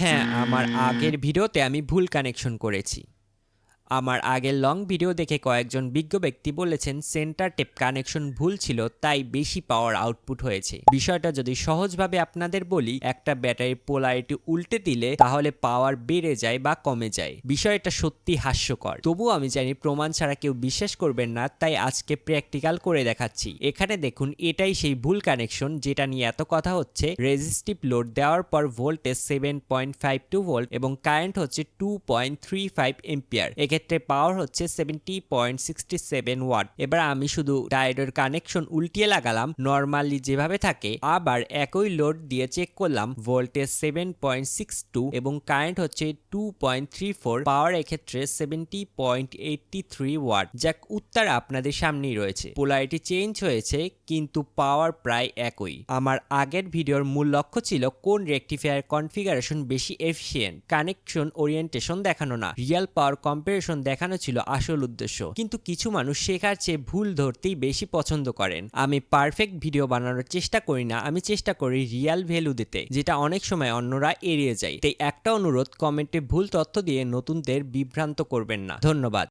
হ্যাঁ, আমার আগের ভিডিওতে আমি ভুল কানেকশন করেছি। আমার আগের লং ভিডিও দেখে কয়েকজন বিজ্ঞ ব্যক্তি বলেছেন সেন্টার টেপ কানেকশন ভুল ছিল, তাই বেশি পাওয়ার আউটপুট হয়েছে। বিষয়টা যদি সহজভাবে আপনাদের বলি, একটা ব্যাটারির পোলারিটি উল্টে দিলে তাহলে পাওয়ার বেড়ে যায় বা কমে যায়। বিষয়টা সত্যি হাস্যকর, তবুও আমি জানি প্রমাণ ছাড়া কেউ বিশ্বাস করবেন না, তাই আজকে প্র্যাকটিক্যাল করে দেখাচ্ছি। এখানে দেখুন, এটাই সেই ভুল কানেকশন যেটা নিয়ে এত কথা হচ্ছে। রেজিস্টিভ লোড দেওয়ার পর ভোল্টেজ 7.52 ভোল্ট এবং কারেন্ট হচ্ছে 2.35 এম্পিয়ার। এক্ষেত্রে পাওয়ার হচ্ছে 70.67 ওয়াট। এবার আমি শুধু ডায়োডের কানেকশন উল্টিয়ে লাগালাম নরমালি যেভাবে থাকে, আবার একই লোড দিয়ে চেক করলাম। ভোল্টেজ 7.62 এবং কারেন্ট হচ্ছে 2.34। পাওয়ার এক্ষেত্রে 70.83 ওয়াট। যাক, উত্তর আপনাদের সামনেই রয়েছে। পোলারিটি চেঞ্জ হয়েছে কিন্তু পাওয়ার প্রায় একই। আমার আগের ভিডিওর মূল লক্ষ্য ছিল কোন রেকটিফায়ার কনফিগারেশন বেশি এফিশিয়েন্ট। কানেকশন ওরিয়েন্টেশন দেখানো না, রিয়েল পাওয়ার কম্পারিজন দেখানো ছিল আসল উদ্দেশ্য। কিন্তু কিছু মানুষ শেখার চেয়ে ভুল ধরতেই বেশি পছন্দ করেন। আমি পারফেক্ট ভিডিও বানানোর চেষ্টা করি না, আমি চেষ্টা করি রিয়েল ভ্যালু দিতে, যেটা অনেক সময় অন্যরা এড়িয়ে যায়। তাই একটা অনুরোধ, কমেন্টে ভুল তথ্য দিয়ে নতুনদের বিভ্রান্ত করবেন না। ধন্যবাদ।